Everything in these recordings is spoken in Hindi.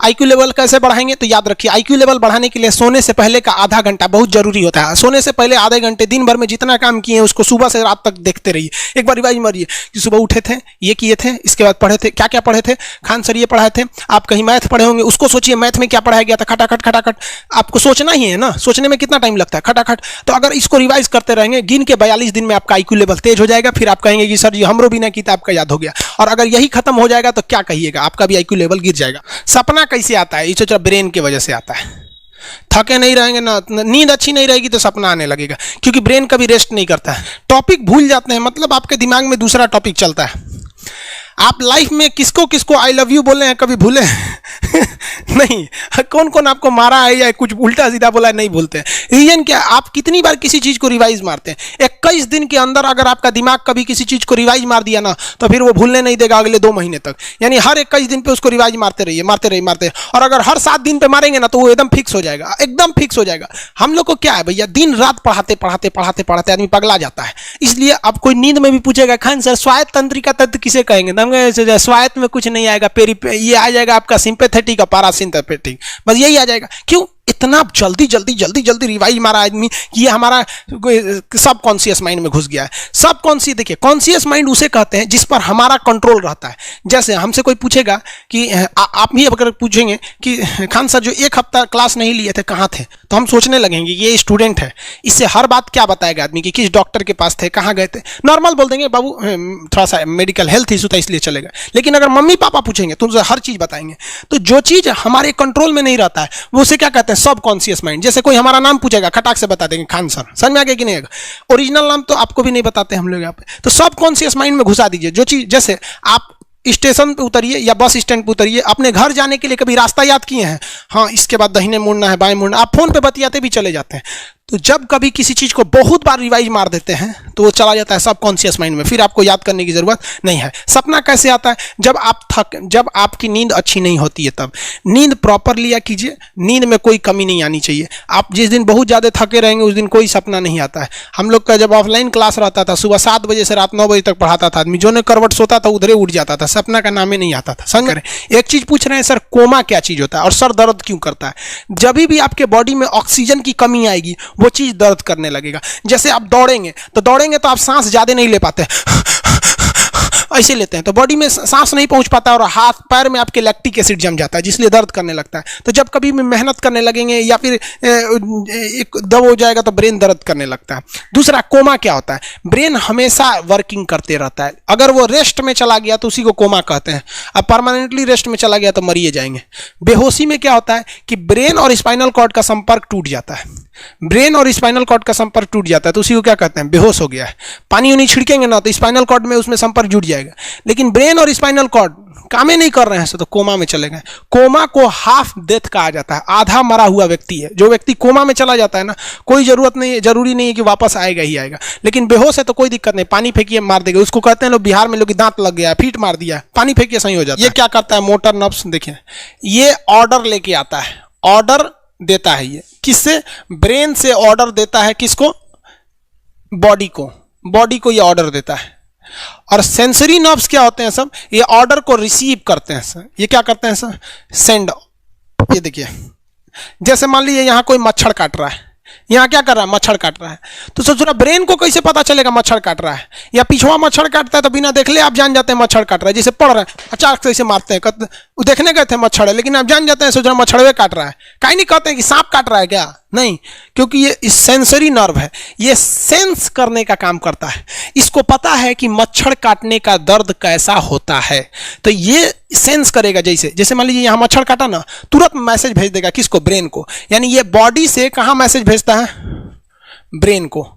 आईक्यू लेवल कैसे बढ़ाएंगे? तो याद रखिए, आईक्यू लेवल बढ़ाने के लिए सोने से पहले का आधा घंटा बहुत जरूरी होता है। सोने से पहले आधे घंटे दिन भर में जितना काम किए हैं उसको सुबह से रात तक देखते रहिए, एक बार रिवाइज मारिए कि सुबह उठे थे, ये किए थे, इसके बाद पढ़े थे, क्या क्या पढ़े थे, खान सर ये पढ़ाए थे, आप कहीं मैथ पढ़े होंगे, उसको सोचिए मैथ में क्या पढ़ाया गया था, खटाखट खटाखट आपको सोचना ही है ना, सोचने में कितना टाइम लगता है, खटाखट। तो अगर इसको रिवाइज करते रहेंगे, गिन के 42 दिन में आपका आईक्यू लेवल तेज हो जाएगा। फिर आप कहेंगे कि सर जी हमरो बिना किताब का याद हो गया। और अगर यही खत्म हो जाएगा तो क्या कहिएगा, आपका भी आईक्यू लेवल गिर जाएगा। सपना कैसे आता है? ये ब्रेन की वजह से आता है। थके नहीं रहेंगे ना, नींद अच्छी नहीं रहेगी तो सपना आने लगेगा, क्योंकि ब्रेन कभी रेस्ट नहीं करता है। टॉपिक भूल जाते हैं, मतलब आपके दिमाग में दूसरा टॉपिक चलता है। आप लाइफ में किसको किसको आई लव यू बोले हैं, कभी भूले नहीं? कौन कौन आपको मारा है या कुछ उल्टा सीधा बोला है, नहीं भूलते। रीजन क्या? आप कितनी बार किसी चीज को रिवाइज मारते हैं। 21 दिन के अंदर अगर आपका दिमाग कभी किसी चीज को रिवाइज मार दिया ना, तो फिर वो भूलने नहीं देगा अगले 2 महीने तक। यानी हर 21 दिन पे उसको रिवाइज मारते रहिए, मारते रहिए, मारते। और अगर हर 7 दिन पे मारेंगे ना तो वो एकदम फिक्स हो जाएगा, एकदम फिक्स हो जाएगा। हम लोग को क्या है भैया, दिन रात पढ़ाते पढ़ाते पढ़ाते पढ़ाते आदमी पगला जाता है। इसलिए अब कोई नींद में भी पूछेगा, खान सर स्वायत्त तंत्रिका तत्व किसे कहेंगे? स्वायत्त में कुछ नहीं आएगा, ये आ जाएगा आपका सिंपैथेटिक और पैरासिम्पैथेटिक, बस यही आ जाएगा। क्यों इतना जल्दी जल्दी जल्दी जल्दी रिवाइज मारा आदमी? ये हमारा सब कॉन्शियस माइंड में घुस गया है। सब कॉन्शियस, देखिए कॉन्शियस माइंड उसे कहते हैं जिस पर हमारा कंट्रोल रहता है। जैसे हमसे कोई पूछेगा कि आप भी अगर पूछेंगे कि खान सर जो 1 हफ्ता क्लास नहीं लिए थे कहाँ थे, तो हम सोचने लगेंगे ये स्टूडेंट है, इससे हर बात क्या बताएगा आदमी कि किस डॉक्टर के पास थे, कहाँ गए थे। नॉर्मल बोल देंगे बाबू थोड़ा सा मेडिकल हेल्थ इशू था इसलिए चलेगा। लेकिन अगर मम्मी पापा पूछेंगे तो उनसे हर चीज बताएंगे। तो जो चीज हमारे कंट्रोल में नहीं रहता है वो उसे क्या कहते हैं, सब कॉन्शियस माइंड। जैसे कोई हमारा नाम पूछेगा, खटाक से बता देंगे खान सर, समझ में आ गया कि नहीं आएगा? ओरिजिनल नाम तो आपको भी नहीं बताते हम लोग यहाँ पे। तो सब कॉन्शियस माइंड में घुसा दीजिए जो चीज। जैसे आप स्टेशन पे उतरिए या बस स्टैंड पे उतरिए, अपने घर जाने के लिए कभी रास्ता याद किए हैं? हाँ, इसके बाद दाहिने मुड़ना है, बाएं मुड़ना। आप फोन पे बतियाते भी चले जाते हैं। तो जब कभी किसी चीज को बहुत बार रिवाइज मार देते हैं तो वो चला जाता है सब कॉन्शियस माइंड में, फिर आपको याद करने की जरूरत नहीं है। सपना कैसे आता है? जब आपकी नींद अच्छी नहीं होती है तब। नींद प्रॉपर लिया कीजिए, नींद में कोई कमी नहीं आनी चाहिए। आप जिस दिन बहुत ज्यादा थके रहेंगे उस दिन कोई सपना नहीं आता है। हम लोग का जब ऑफलाइन क्लास रहता था, सुबह 7 बजे से रात 9 बजे तक पढ़ाता था आदमी, जो ने करवट सोता था उधरे उठ जाता था, सपना का नाम ही नहीं आता था। समझ रहे? एक चीज पूछ रहे हैं सर, कोमा क्या चीज होता है और सर दर्द क्यों करता है? जब भी आपके बॉडी में ऑक्सीजन की कमी आएगी वो चीज दर्द करने लगेगा। जैसे आप दौड़ेंगे तो आप सांस ज्यादा नहीं ले पाते, ऐसे लेते हैं तो बॉडी में सांस नहीं पहुंच पाता और हाथ पैर में आपके लैक्टिक एसिड जम जाता है, जिसलिए दर्द करने लगता है। तो जब कभी मेहनत करने लगेंगे या फिर एक दब हो जाएगा तो ब्रेन दर्द करने लगता है। दूसरा, कोमा क्या होता है? ब्रेन हमेशा वर्किंग करते रहता है। अगर वो रेस्ट में चला गया तो उसी को कोमा कहते हैं। अब परमानेंटली रेस्ट में चला गया तो मरिए जाएंगे। बेहोशी में क्या होता है कि ब्रेन और स्पाइनल कॉर्ड का संपर्क टूट जाता है। ब्रेन और स्पाइनल कॉर्ड का संपर्क टूट जाता है तो उसी को क्या कहते हैं? बेहोश हो गया है। पानी उन्हीं छिड़केंगे ना तो स्पाइनल कॉर्ड में उसमें संपर्क जुड़ जाएगा। लेकिन ब्रेन और स्पाइनल कॉर्ड काम ही नहीं कर रहे हैं तो कोमा में चले गए। कोमा को हाफ डेथ कहा जाता है, आधा मरा हुआ व्यक्ति है। जो व्यक्ति कोमा में चला जाता है ना, कोई जरूरी नहीं है कि वापस आएगा ही आएगा। लेकिन बेहोश है तो कोई दिक्कत नहीं, पानी फेंकिए मार देगा। उसको कहते हैं लोग बिहार में, लोग दांत लग गया, फीट मार दिया, पानी फेंकिए सही हो जाता है। ये क्या करता है? मोटर नर्व्स, देखिए ये ऑर्डर लेके आता है, ऑर्डर देता है। ये किससे? ब्रेन से ऑर्डर देता है। किसको? बॉडी को ये ऑर्डर देता है। और सेंसरी नर्व्स क्या होते हैं सब? ये ऑर्डर को रिसीव करते हैं सर। ये क्या करते हैं सर? सेंड। ये देखिए, जैसे मान लीजिए यहां कोई मच्छर काट रहा है, यहां क्या कर रहा है? मच्छर काट रहा है। तो सोच रहा ब्रेन को कैसे पता चलेगा मच्छर काट रहा है? या पिछवा मच्छर काटता है तो बिना देख ले आप जान जाते हैं मच्छर काट रहा है। जैसे पढ़ रहे हैं अचानक से ऐसे मारते हैं, वो देखने गए थे मच्छर है, लेकिन आप जान जाते हैं सोच रहे मच्छरवे काट रहा है। कहीं नहीं कहते हैं कि सांप काट रहा है क्या? नहीं, क्योंकि ये सेंसरी नर्व है, ये सेंस करने का काम करता है। इसको पता है कि मच्छर काटने का दर्द कैसा होता है, तो ये सेंस करेगा। जैसे मान लीजिए यहां मच्छर काटा ना, तुरंत मैसेज भेज देगा। किसको? ब्रेन को। यानी ये बॉडी से कहां मैसेज भेजता है? ब्रेन को।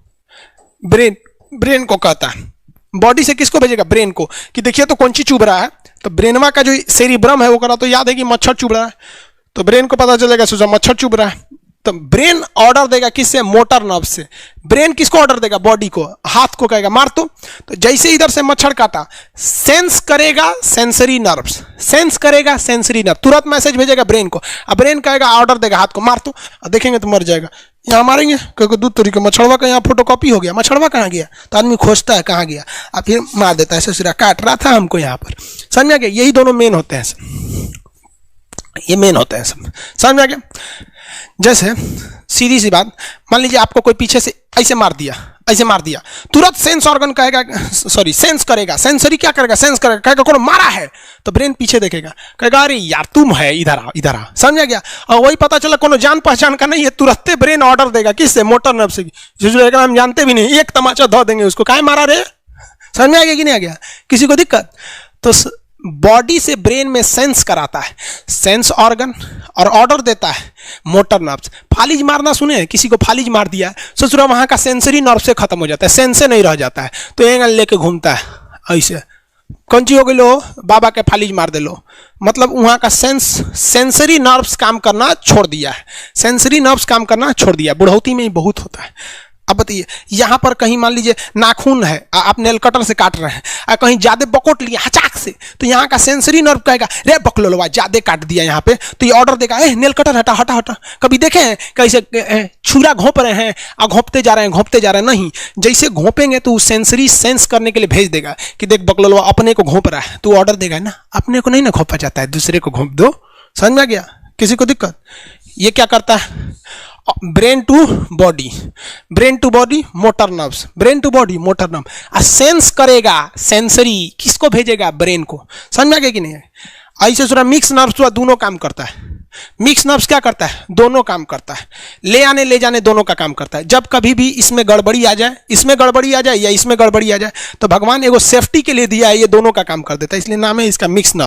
ब्रेन को कहता है। बॉडी से किसको भेजेगा? ब्रेन को, कि देखिए तो कौन चीज चुभ रहा है। तो ब्रेनवा का जो सेरिब्रम है वो करा तो याद है कि मच्छर चुभ रहा है, तो ब्रेन को पता चलेगा सोचा मच्छर चुभ रहा है। तो ब्रेन ऑर्डर देगा किससे? मोटर नर्व से। ब्रेन किसको ऑर्डर देगा? बॉडी को। हाथ को कहेगा मार। तो जैसे इधर से मच्छर काटा, सेंस करेगा सेंसरी नर्व्स, सेंस करेगा सेंसरी नर्व, तुरंत मैसेज भेजेगा ब्रेन को। अब ब्रेन कहेगा, ऑर्डर देगा हाथ को मार। तो देखेंगे तो मर जाएगा। यहाँ मारेंगे क्योंकि दूध तरीके मच्छरवा का यहाँ फोटोकॉपी हो गया, मच्छरवा कहाँ गया? तो आदमी खोजता है कहाँ गया, अब फिर मार देता है। ससुरा काट रहा था हमको यहाँ पर। समझ में आ गया? यही दोनों मेन होते हैं। ये मेन होते हैं सब। समझ में आ गया? जैसे सीधी सी बात, मान लीजिए आपको कोई पीछे से ऐसे मार दिया, ऐसे मार दिया, तुरंत सेंस ऑर्गन कहेगा, सॉरी सेंस करेगा, सेंसरी क्या करेगा, सेंस करेगा, कहेगा कौन मारा है, तो ब्रेन पीछे देखेगा, कहेगा अरे यार तुम है, इधर आ इधर आ। समझ गया? और वही पता चला कोनो जान पहचान का नहीं है, तुरंत ब्रेन ऑर्डर देगा किससे, मोटर नर्व से, जो हम जानते भी नहीं, एक तमाचा धो देंगे उसको, काहे मारा रे। समझ में आ गया कि नहीं आ गया? किसी को दिक्कत? तो बॉडी से ब्रेन में सेंस कराता है सेंस ऑर्गन, और ऑर्डर देता है मोटर नर्व्स। फालिज मारना सुने हैं, किसी को फालिज मार दिया है, सोच रहा वहां का सेंसरी नर्व से खत्म हो जाता है, सेंस से नहीं रह जाता है, तो एंगल लेके घूमता है ऐसे, कौन ची हो गई लो, बाबा के फालिज मार दे लो, मतलब वहां का सेंसरी नर्व्स काम करना छोड़ दिया है, सेंसरी नर्व्स काम करना छोड़ दिया। बुढ़ौती में ही बहुत होता है। अब बताइए, यहां पर कहीं मान लीजिए नाखून है, आप नेल कटर से काट रहे हैं, कहीं ज्यादा बकोट लिया हचाक से, तो यहाँ का सेंसरी नर्व कहेगा रे बकलोलवा ज्यादा काट दिया यहाँ पे, तो ये ऑर्डर देगा ए नेल कटर हटा हटा हटा। कभी देखे हैं कैसे छुरा घोंप रहे हैं और घोंपते जा रहे हैं, घोंपते जा रहे हैं? नहीं, जैसे घोंपेंगे तो सेंसरी सेंस करने के लिए भेज देगा कि देख बकलोलवा अपने को घोंप रहा है, तो ऑर्डर देगा ना, अपने को नहीं ना घोंपा जाता है, दूसरे को घोंप दो। समझ में आ गया? किसी को दिक्कत? ये क्या करता है, brain to body, brain to body motor nerves, brain to body motor nerve, sense करेगा, सेंसरी किसको भेजेगा, ब्रेन को। समझ में आ गया कि नहीं? ऐसे सुना मिक्स नर्व्स हुआ, दोनों काम करता है। मिक्स नर्व्स क्या करता है, दोनों काम करता है, ले आने ले जाने दोनों का काम करता है। जब कभी भी इसमें गड़बड़ी आ जाए, इसमें गड़बड़ी आ जाए या इसमें गड़बड़ी आ जाए, तो भगवान एगो सेफ्टी के लिए दिया है, ये दोनों का काम कर देता है, इसलिए नाम है इसका मिक्स नर्व।